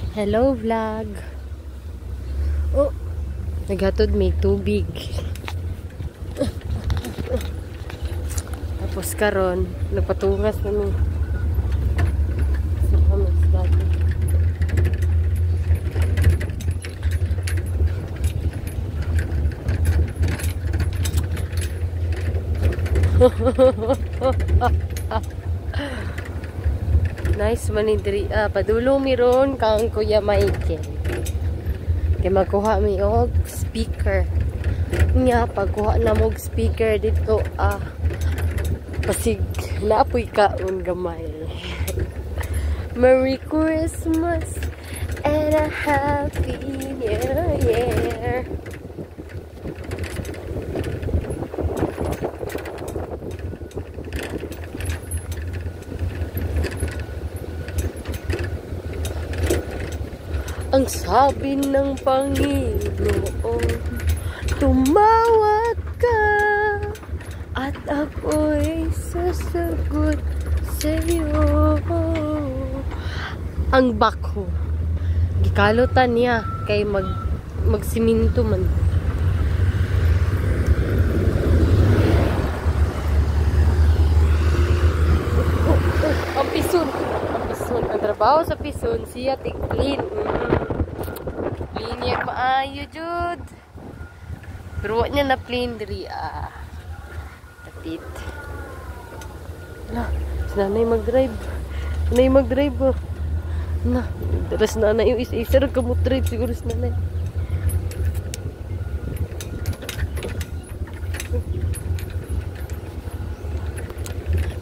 Hello vlog. Oh, naghatod may tubig. Tapos karon nagpatungas kami. Nice manidri. Padulo mi ron kang Kuya Michael. Kay magkuha mi og speaker. Nya pagkuha na mo og speaker dito pasig naapoy kaon gamay. Merry Christmas and a Happy New Year. Ang sabi ng Panginoon, tumawag ka at ako'y sasagot sa'yo. Ang bako, gikalutan niya kay magsiminto man. Ang pison. Ang trabaho sa pison, siya tig-clean. Clean maayo jud. Pero wala niya na plain diri tapit. Na, nanay mag-drive. Nanay mag-drive. Na, daras nanay yung isa-isa ka mo drive siguro sa nanay.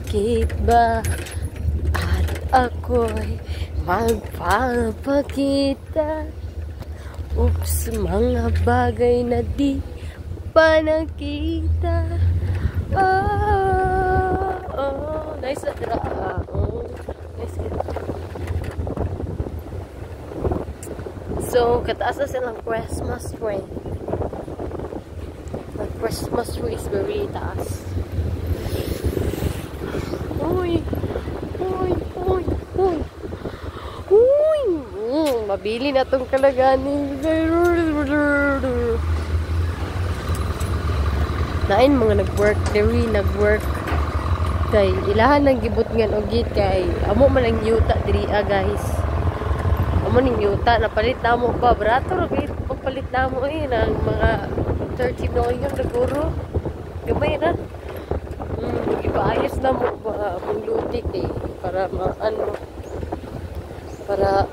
Bakit ba at ako'y magpapakita? Oops, mga bagay na di pa nakita. Nice na dra. Nice. So, kataas na silang Christmas tree. The Christmas tree is very taas. Uy! Uy! Uy! Uy! Uy! Mabili na itong kalaganin. Nain mga nag-work. Diri nag-work. Kay ilahan ng gibot nga ogit kay amo man ang yuta diri guys. Amo ning yuta napalit na mo pa brato ra kay pagpalit na mo ng mga 30 million siguro. Gamay na. Ipaayos na mo mong lutik para maano para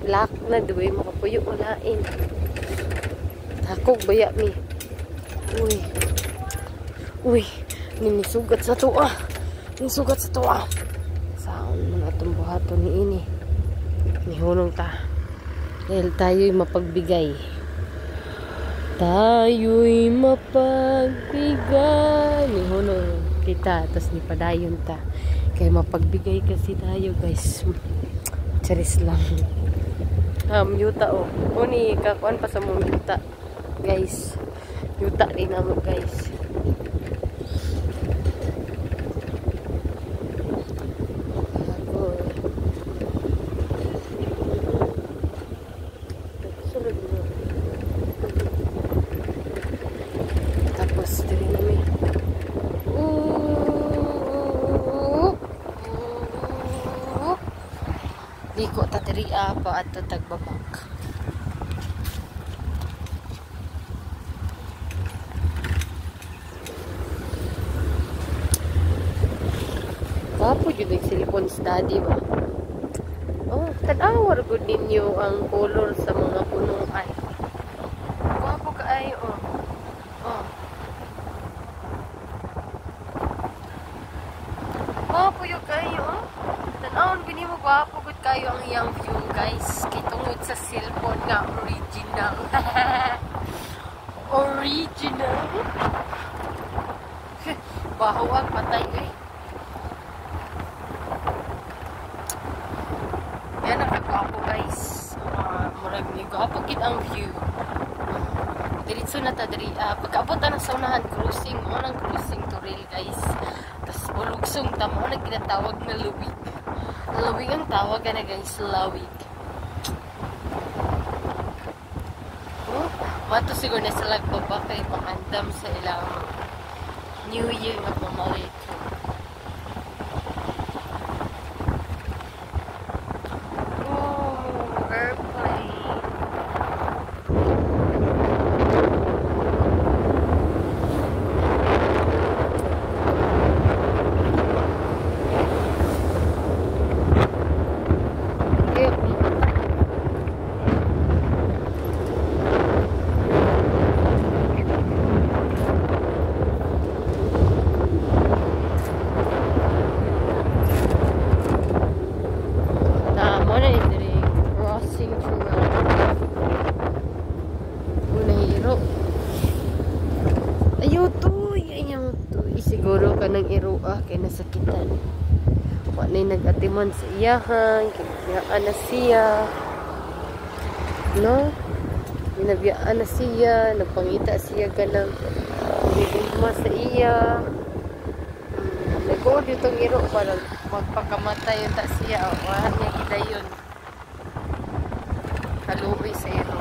black na duwe makapuyo ulain. Takog baya mi. Uy. Uy, ninisugat sa tuwa. Nisugat sa tuwa. Saan mo na itong buhato ni ini? Nihunong ta. Dahil tayo'y mapagbigay. Tayo'y mapagbigay. Nihunong kita. Tapos nipadayon ta. Kaya mapagbigay kasi tayo guys. Charis lang. Yuta ni kakuan pa sa mong yuta. Guys. Yuta rin naman guys. Liko tatiri pa at tagbabak. Kapo yun yung silicone study ba? Oh, tanawar good ninyo ang color sa mga punong ay. Kapo ka ay oh. Kapo yun kayo oh. Tanawon gini mo kapo good kayo ang iyang view guys. Kay tungod sa cellphone nga original. Original. Bahawag patay eh. Yan ang kagwapo guys. Murag ni gwapo gid ang view. Diretso na ta diri. Pagkaabot na sa unahan cruising, mo nang cruising to rail guys. Tas bulugsong ta mo na ginatawag na luwig. Lawig ang tawag na guys, lawig. Mato siguro na sila baba kay pangandam sa ilang New Year nga pamalit. Oh, airplane. Siguro ka nang iruah kay nasakitan. Wa nay nag-atiman sa iyahan, kinabiyaan na siya. No? Kinabiyaan na siya, nagpangita siya ganang bibigma sa iya. Nag-o ditong iro para magpakamatay yung ta siya. Wala niya gidayon. Kaluoy sa iro.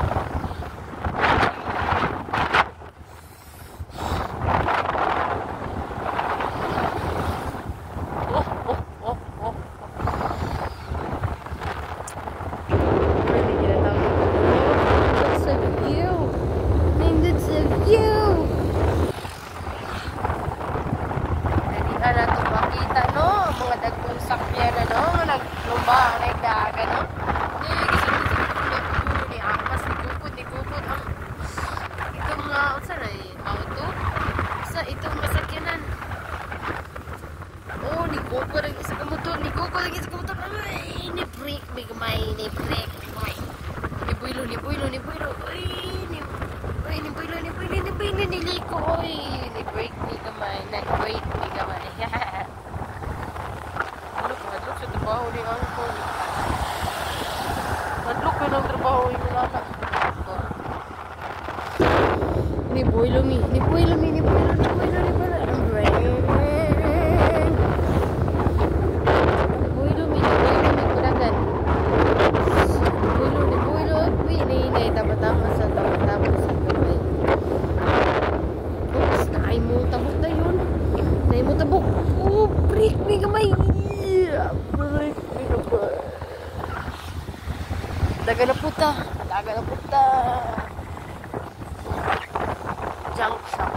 Daga na puta. Junk shop.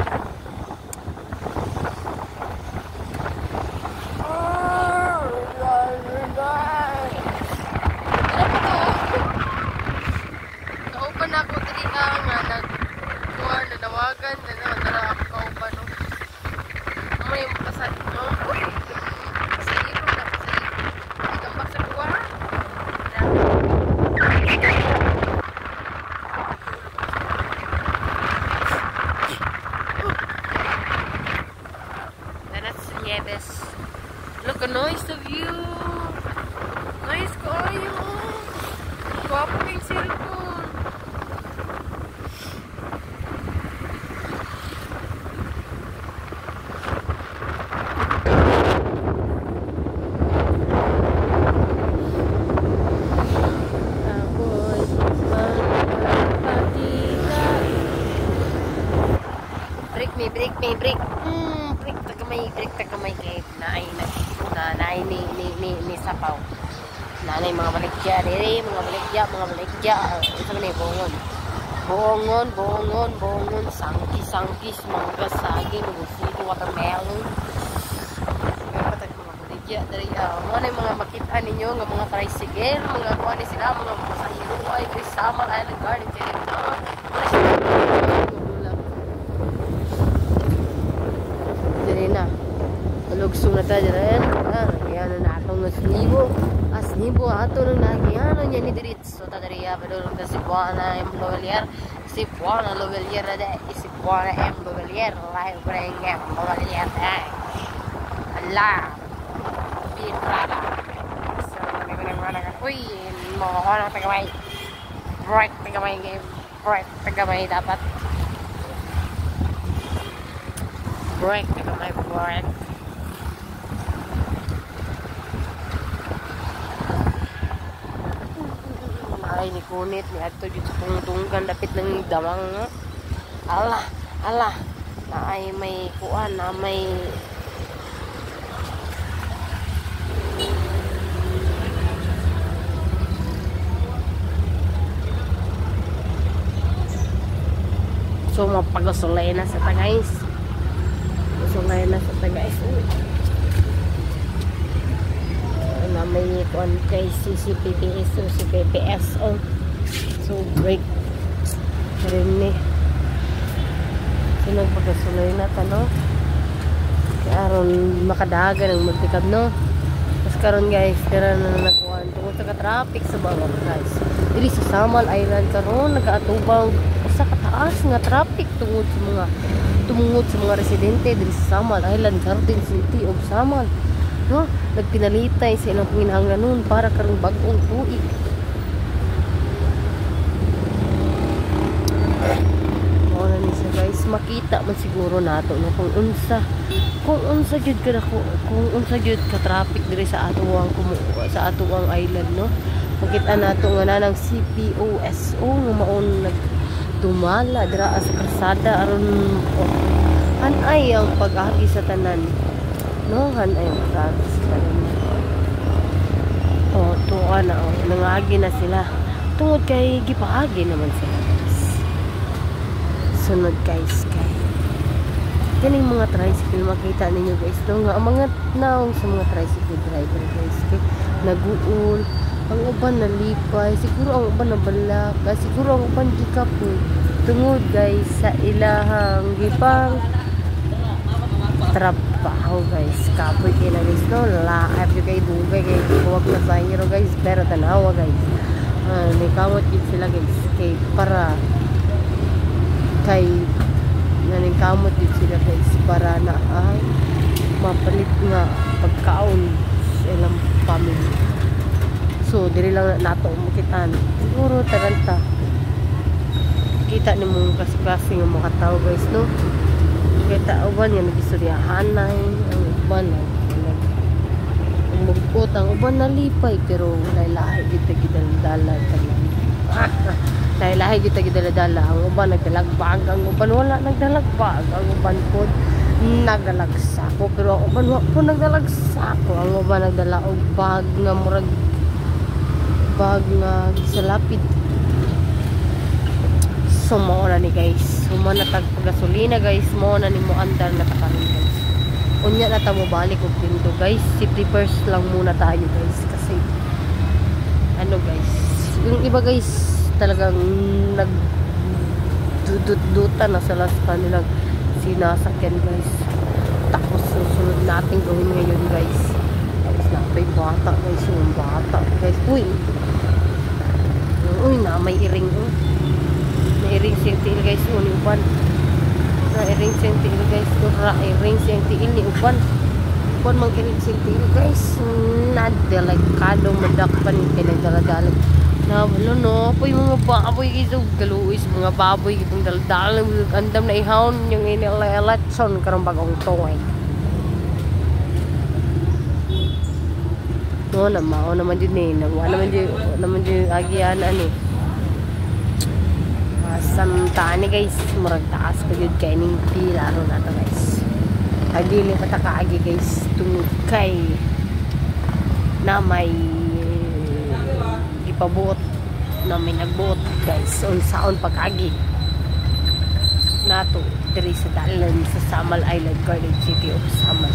Kauban ako dali nga nagkuha na nawagan na nadara ako kauban no. May pasad no. Look, a nice view. Nice kayo. Gwapo yung cellphone. Break me. Break tagamay kay naay ni sapaw. Nanay mga balikya diri, mga balikya. Isa man ni bongon, sangkis, mangga, saging, gusto, watermelon. Patag mga balikya diri. Mga makita ninyo nga mga tricycle, mga kuan ni sila, mga pasahero ay Summer Island Garden diri. Lugsong na tayo rin. Yan na akong nasnibo. Asnibo ato nang nagyano niya ni Diritz. So tadariya padulong na si Buana M. Lovelier. Si Buana Lovelier na de. Si Buana M. Lovelier. Lahir bring M. Lovelier de. Allah. Pinrada. So manang kakuy. Mga kanang tagamay. Break tagamay dapat. Break tagamay. Ay, ni kunit, ni ato dito sa tungtungkan, dapit ng damang nga. Ala, ala. Na ay may kuan, na may so mapagusulay na sa ta guys. Gusulay na sa ta guys. Na may kuan kay CCPPS o CPPS on. So break rin ni. So nagpagasulay na ta no. Kaya aron makadagan ang multikab no. Tapos karon guys, tira na nakuan tungod sa traffic sa bawah guys. Diri sa Samal Island karon nagaatubang usa ka taas nga traffic tungod sa mga residente diri sa Samal Island, Garden City of Samal. No, nagpinalitay sa ilang panginahanglanon para karong bag-ong tuig. Wala ni siya guys, makita man siguro nato no kung unsa gyud ka traffic diri sa atuang island no. Makita nato nga nanang CPOSO nga maon nagdumala dira sa kalsada aron hanay ang pag-agi sa tanan. No, hanay ang pag-agi sa tanan. Tuwa na nangagi na sila. Tungod kay gipaagi naman sila. Sunod guys kay kaning mga tricycle makita ninyo guys no nga ang mga naong sa mga tricycle driver guys kay naguul ang uban nalipay siguro ang uban nabalak siguro ang uban gikapoy tungod guys sa ilahang gipang trabaho guys kapoy kay na guys no lahat yung kay dugay kay huwag na sa hero guys pero tanawa guys may kamot yun sila guys kay para kay naningkamot din sila guys para na ay mapalit nga pagkaon sa ilang family. So diri lang nato makitaan siguro taranta kita ni mong kasi nga mga tao guys no kita uban nga nagistoryahan na ang uban umugot ang uban nalipay pero lahi kita gidala tanan lahi kita gidala ang uban nagdalagbag ang uban wala nagdalagbag ang uban pod nagdalagsako pero ang uban wa po nagdalagsako ang uban nagdala og bag nga murag bag nga gisalapid. So mo na ni guys humanatag pagasolina guys mo na ni mo andar na karon guys unya na ta mo balik og pinto guys 50% lang muna tayo guys kasi ano guys yung iba guys talagang nagdudut-dutan na sa last kanilang sinasakyan guys tapos susunod natin gawin ngayon guys tapos napay bata guys yung bata guys uy na may iring may iring siyang tiil guys ni uban na iring siyang tiil guys iring siyang tiil ni uban mang iring siyang tiil guys nadalikado madakpan pinagdaladalag na wala no po yung mga baboy guys galuis mga baboy itong daldalang andam na ihawon yung election karong bagong tuway no naman din eh naman din agianan eh samtaan ni guys murag taas pa yun kay ning pilaro na to guys agili patakaagi guys tungod kay na may gipabuot na may nagbuot guys unsaon pag-agi nato diri sa dalan sa Samal Island, Garden City of Samal.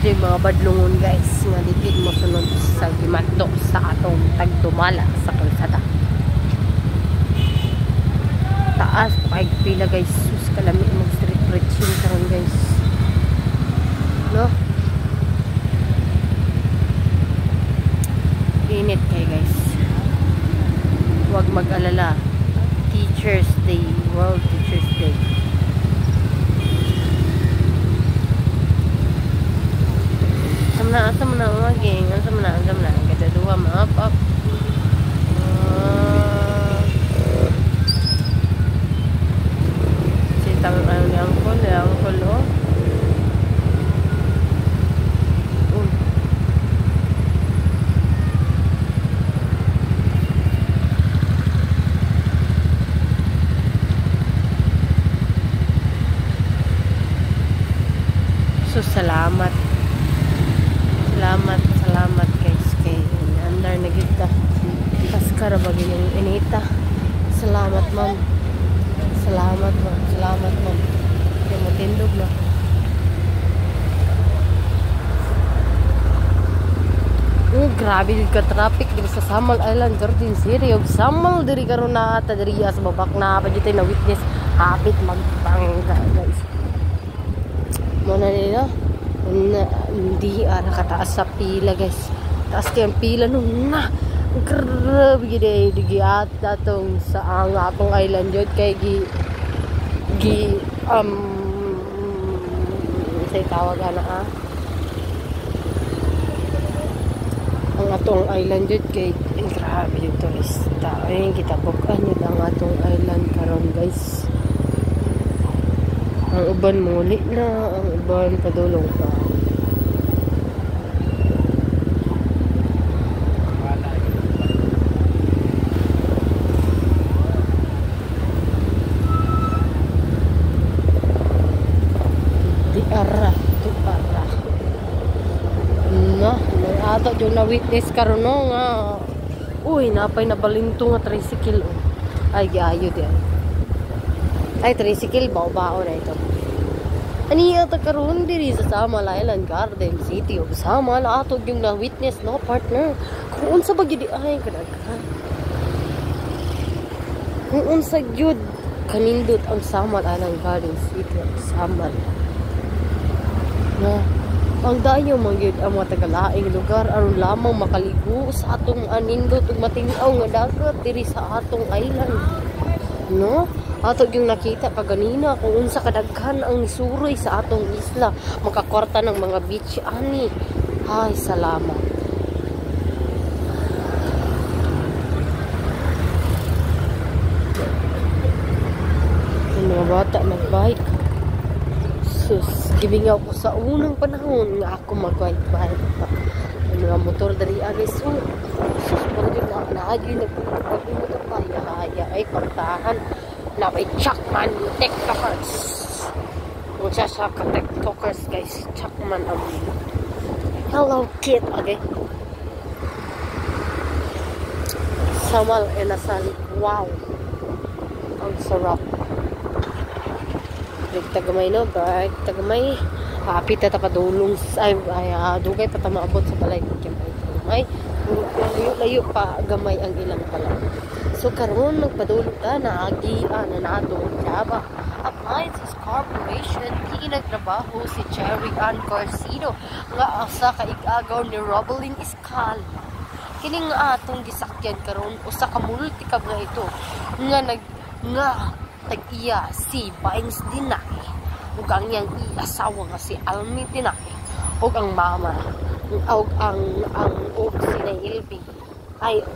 Yung mga badlungon guys nga dikit mo sunod sa gimadto sa atong tagdumala sa kalsada taas pag pila guys sus kalami mag street preaching karon guys no init kay guys huwag mag-alala Teachers Day, World Teachers Day. Asa mana maging asa mana kada dua maaf up salamat. Salamat guys kay andar na gyud ta. Paskar bagi yung inita. Salamat ma'am. Salamat ma'am. Kaya matindog na. Grabe yung ka-traffic dito sa Samal Island, Garden City. Yung Samal, diri karon na ata diri sa babak na pa dito na witness. Hapit magpangga guys. Muna nila. Hindi nakataas sa pila guys. Taas kayang pila nung na. Grabe gede digi ata tong sa ang atong island jud kay say tawag ana ang atong island jud kay grabe yung turista. Ayun kita bukan yun ang atong island karon guys. Ang uban muli na, ang uban padulong pa. Ato yung na-witness karon no nga. Uy, napay nabalinto nga tricycle. Ay, giayo di. Ay, tricycle bao-bao na ito. Ani ata karon diri sa Samal Island Garden City of Samal ato yung na-witness no partner. Kung unsa ba gyud ay kadaghan. Kung unsa gyud kanindot ang Samal Island Garden City of Samal. Na ang dayo mangyud ang mga tagalaing lugar aron lamang makaligo sa atong anindot ug mating-aw nga dagat diri sa atong island. No? Ato yung nakita kaganina kung unsa kadaghan ang nisuroy sa atong isla, makakwarta ng mga beach ani. Ay, salamat. Yung mga bata nagbike. Sus, gibing ako sa unang panahon nga ako mag-bike pa. Yung mga motor dali agay so. Sus, parang na naagay nagmotor pa. Ay, partahan. Na may Chakman TikTokers. Kung siya sa ka-TikTokers guys, Chakman ang Hello Kid, okay? Samal e Nasali. Wow. Ang sarap. Tagamay no, bike tagamay. Hapit ta kadulong ay dugay pa ta maabot sa balay ay layo pa gamay ang ilang pala. So karon nagpadulog ta na agian na natong Java Appliances Corporation. Di nagtrabaho si Cherry Ann Carcino nga asa ka igagaw ni Robelin Iscal. Kining atong gisakyan karon usa ka multi-cab nga ito nga tag-iya si Baings Dinay ug ang iyang asawa nga si Almi Dinay ug ang mama ug ang si Nailby ay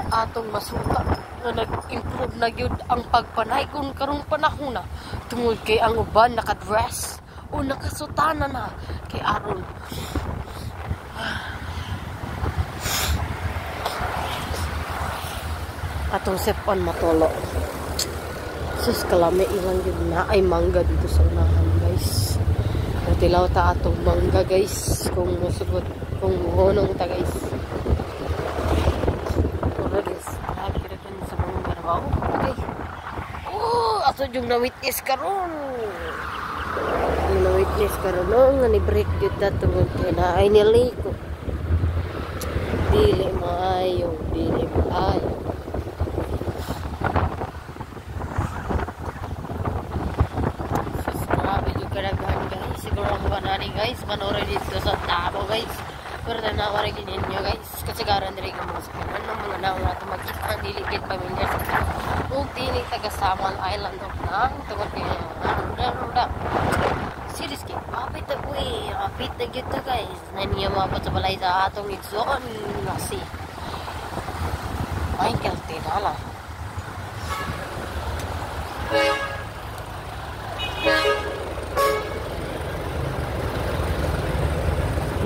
atong masuka nga nag-improve na gyud ang pagpanay kung karong panahon na tungod kay ang uban naka-dress o nakasutana na kay aron atong sepon matolo. Sus kalami ilang yun na ay mangga dito sa unahan guys. Tilaw ta atong mangga guys kung musugot kung muhonong ta guys. Ora guys, nagkirakan sa mga garbaw. Okay. Ato yung na-witness karon. Yung na-witness karon nga ni break jud ta tungod kay na ay niliko. Dili maayo. Guys, panoorin dito sa tabo guys. Pero tanawa rin ninyo guys. Kasagaran rin ang mga sakinan ng mga naong nato magkita ang diligid pamilya. Huwag tinig taga Samal Island of na. Tungkol kayo. Serious kayo. Kapit na po eh. Kapit na gito guys. Naniya mapot sa balay sa atong igsoon. Nasi. Michael Tinala.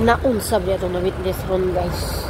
Naunsab niya ito na witness ron guys.